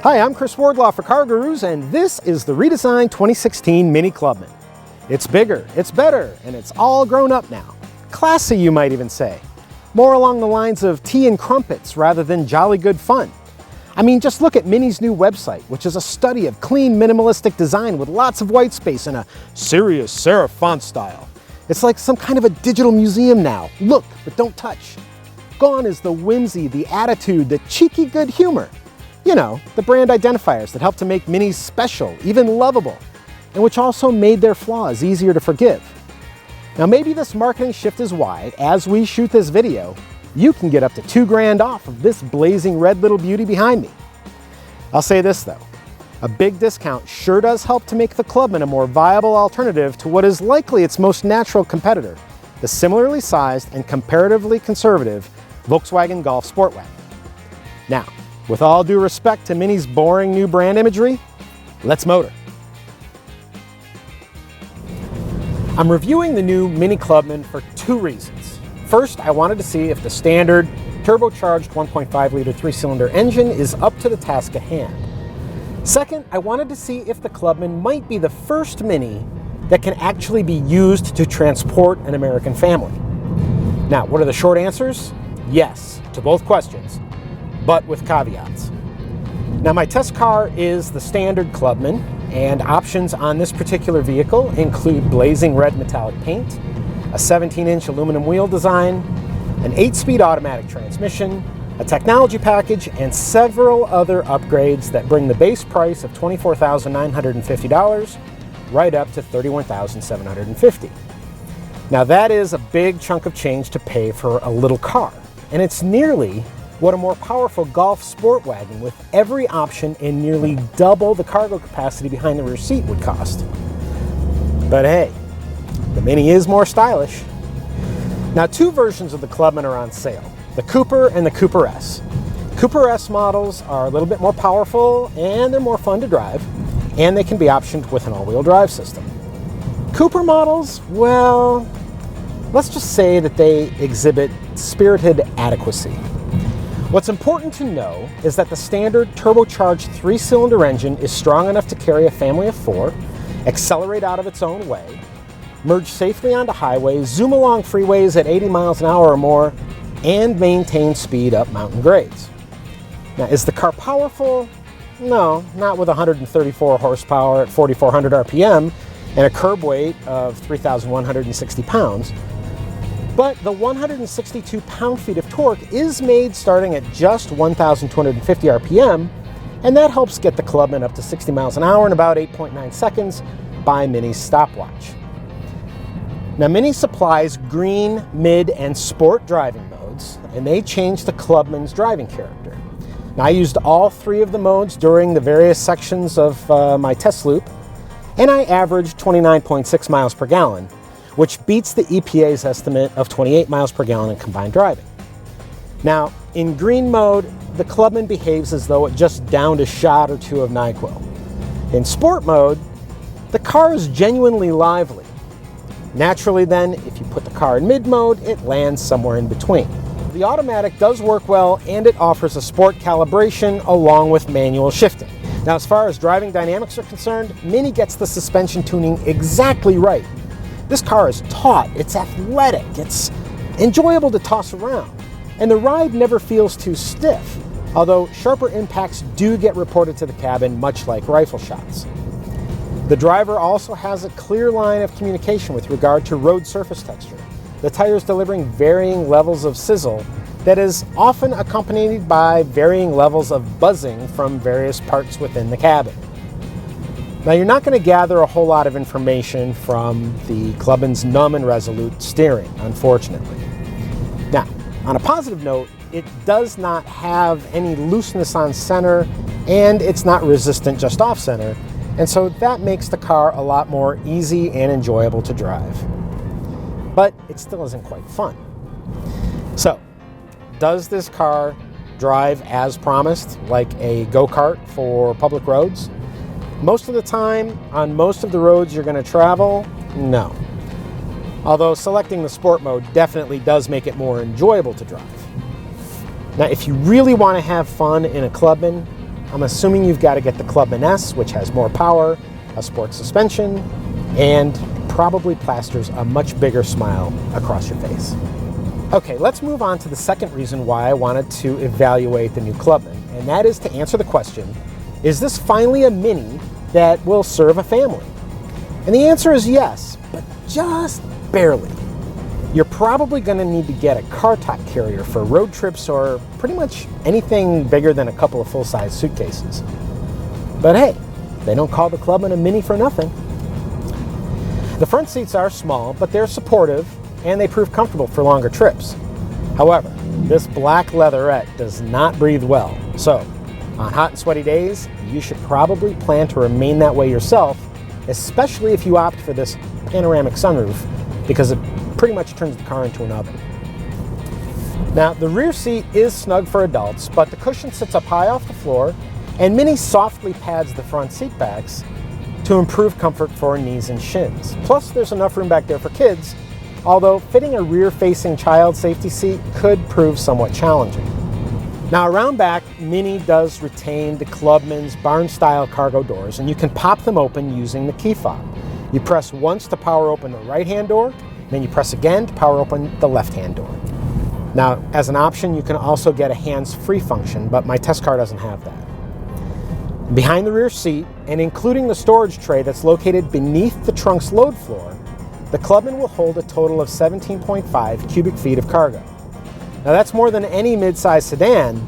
Hi, I'm Chris Wardlaw for CarGurus, and this is the redesigned 2016 Mini Clubman. It's bigger, it's better, and it's all grown up now. Classy, you might even say. More along the lines of tea and crumpets rather than jolly good fun. I mean, just look at Mini's new website, which is a study of clean, minimalistic design with lots of white space and a serious serif font style. It's like some kind of a digital museum now. Look, but don't touch. Gone is the whimsy, the attitude, the cheeky good humor. You know, the brand identifiers that help to make Minis special, even lovable, and which also made their flaws easier to forgive. Now maybe this marketing shift is why, as we shoot this video, you can get up to $2 grand off of this blazing red little beauty behind me. I'll say this though, a big discount sure does help to make the Clubman a more viable alternative to what is likely its most natural competitor, the similarly sized and comparatively conservative Volkswagen Golf Sport Wagon. Now, with all due respect to Mini's boring new brand imagery, let's motor. I'm reviewing the new Mini Clubman for two reasons. First, I wanted to see if the standard turbocharged 1.5-liter three-cylinder engine is up to the task at hand. Second, I wanted to see if the Clubman might be the first Mini that can actually be used to transport an American family. Now, what are the short answers? Yes, to both questions, but with caveats. Now, my test car is the standard Clubman, and options on this particular vehicle include blazing red metallic paint, a 17-inch aluminum wheel design, an 8-speed automatic transmission, a technology package, and several other upgrades that bring the base price of $24,950 right up to $31,750. Now that is a big chunk of change to pay for a little car, and it's nearly what a more powerful Golf Sport Wagon with every option and nearly double the cargo capacity behind the rear seat would cost. But hey, the Mini is more stylish. Now, two versions of the Clubman are on sale, the Cooper and the Cooper S. Cooper S models are a little bit more powerful and they're more fun to drive, and they can be optioned with an all-wheel drive system. Cooper models, well, let's just say that they exhibit spirited adequacy. What's important to know is that the standard turbocharged three-cylinder engine is strong enough to carry a family of four, accelerate out of its own way, merge safely onto highways, zoom along freeways at 80 miles an hour or more, and maintain speed up mountain grades. Now, is the car powerful? No, not with 134 horsepower at 4,400 RPM and a curb weight of 3,160 pounds. But the 162 pound-feet of torque is made starting at just 1,250 RPM, and that helps get the Clubman up to 60 miles an hour in about 8.9 seconds by Mini's stopwatch. Now, Mini supplies green, mid, and sport driving modes, and they change the Clubman's driving character. Now, I used all three of the modes during the various sections of my test loop, and I averaged 29.6 miles per gallon, which beats the EPA's estimate of 28 miles per gallon in combined driving. Now, in green mode, the Clubman behaves as though it just downed a shot or two of NyQuil. In sport mode, the car is genuinely lively. Naturally then, if you put the car in mid mode, it lands somewhere in between. The automatic does work well, and it offers a sport calibration along with manual shifting. Now, as far as driving dynamics are concerned, Mini gets the suspension tuning exactly right. This car is taut, it's athletic, it's enjoyable to toss around, and the ride never feels too stiff, although sharper impacts do get reported to the cabin, much like rifle shots. The driver also has a clear line of communication with regard to road surface texture, the tires delivering varying levels of sizzle that is often accompanied by varying levels of buzzing from various parts within the cabin. Now, you're not going to gather a whole lot of information from the Clubman's numb and resolute steering, unfortunately. Now, on a positive note, it does not have any looseness on center, and it's not resistant just off center, and so that makes the car a lot more easy and enjoyable to drive. But it still isn't quite fun. So, does this car drive as promised, like a go-kart for public roads? Most of the time, on most of the roads you're going to travel, no. Although selecting the sport mode definitely does make it more enjoyable to drive. Now, if you really want to have fun in a Clubman, I'm assuming you've got to get the Clubman S, which has more power, a sport suspension, and probably plasters a much bigger smile across your face. Okay, let's move on to the second reason why I wanted to evaluate the new Clubman, and that is to answer the question, is this finally a Mini that will serve a family? And the answer is yes, but just barely. You're probably going to need to get a car top carrier for road trips or pretty much anything bigger than a couple of full-size suitcases. But hey, they don't call the Clubman a Mini for nothing. The front seats are small, but they're supportive and they prove comfortable for longer trips. However, this black leatherette does not breathe well. So, on hot and sweaty days, you should probably plan to remain that way yourself, especially if you opt for this panoramic sunroof, because it pretty much turns the car into an oven. Now, the rear seat is snug for adults, but the cushion sits up high off the floor, and Mini softly pads the front seat backs to improve comfort for knees and shins. Plus, there's enough room back there for kids, although fitting a rear-facing child safety seat could prove somewhat challenging. Now, around back, Mini does retain the Clubman's barn-style cargo doors, and you can pop them open using the key fob. You press once to power open the right-hand door, then you press again to power open the left-hand door. Now, as an option, you can also get a hands-free function, but my test car doesn't have that. Behind the rear seat, and including the storage tray that's located beneath the trunk's load floor, the Clubman will hold a total of 17.5 cubic feet of cargo. Now that's more than any mid-size sedan,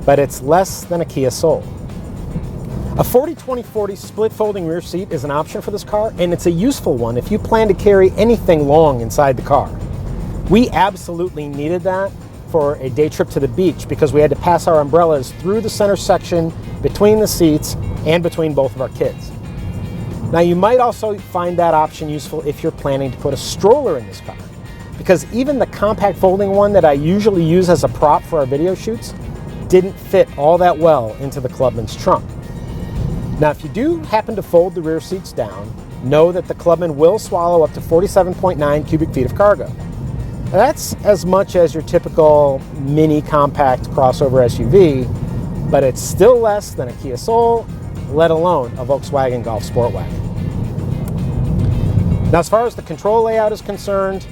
but it's less than a Kia Soul. A 40-20-40 split folding rear seat is an option for this car, and it's a useful one if you plan to carry anything long inside the car. We absolutely needed that for a day trip to the beach because we had to pass our umbrellas through the center section between the seats and between both of our kids. Now you might also find that option useful if you're planning to put a stroller in this car, because even the compact folding one that I usually use as a prop for our video shoots didn't fit all that well into the Clubman's trunk. Now, if you do happen to fold the rear seats down, know that the Clubman will swallow up to 47.9 cubic feet of cargo. Now, that's as much as your typical mini compact crossover SUV, but it's still less than a Kia Soul, let alone a Volkswagen Golf Sport Wagon. Now, as far as the control layout is concerned,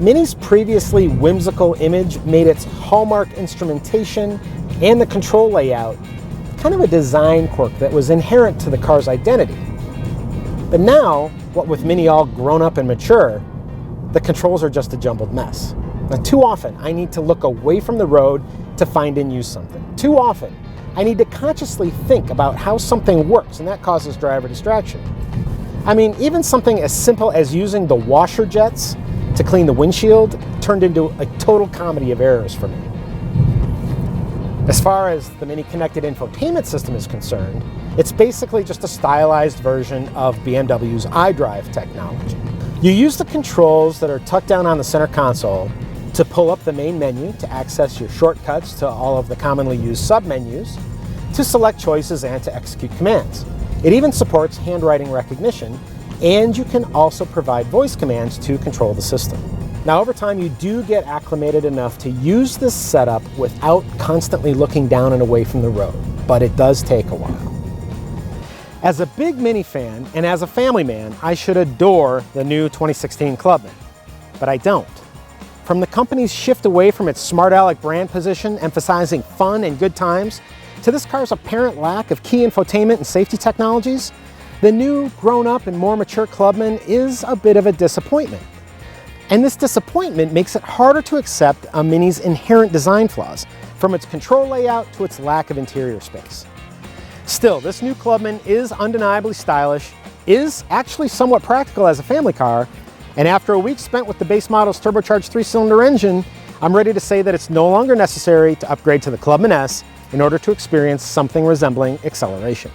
Mini's previously whimsical image made its hallmark instrumentation and the control layout kind of a design quirk that was inherent to the car's identity. But now, what with Mini all grown up and mature, the controls are just a jumbled mess. Now, too often, I need to look away from the road to find and use something. Too often, I need to consciously think about how something works, and that causes driver distraction. I mean, even something as simple as using the washer jets to clean the windshield turned into a total comedy of errors for me. As far as the Mini connected infotainment system is concerned, it's basically just a stylized version of BMW's iDrive technology. You use the controls that are tucked down on the center console to pull up the main menu to access your shortcuts to all of the commonly used submenus, to select choices and to execute commands. It even supports handwriting recognition, and you can also provide voice commands to control the system. Now, over time, you do get acclimated enough to use this setup without constantly looking down and away from the road, but it does take a while. As a big Mini fan and as a family man, I should adore the new 2016 Clubman, but I don't. From the company's shift away from its smart aleck brand position, emphasizing fun and good times, to this car's apparent lack of key infotainment and safety technologies, the new, grown-up and more mature Clubman is a bit of a disappointment. And this disappointment makes it harder to accept a Mini's inherent design flaws, from its control layout to its lack of interior space. Still, this new Clubman is undeniably stylish, is actually somewhat practical as a family car, and after a week spent with the base model's turbocharged 3-cylinder engine, I'm ready to say that it's no longer necessary to upgrade to the Clubman S in order to experience something resembling acceleration.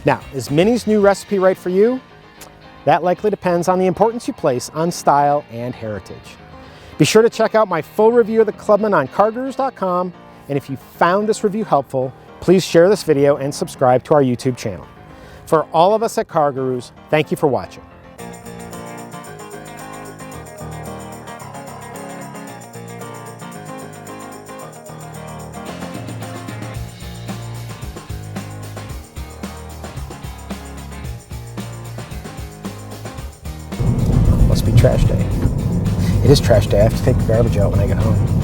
Now, is Mini's new recipe right for you? That likely depends on the importance you place on style and heritage. Be sure to check out my full review of the Clubman on CarGurus.com, and if you found this review helpful, please share this video and subscribe to our YouTube channel. For all of us at CarGurus, thank you for watching. must be trash day. It is trash day. I have to take the garbage out when I get home.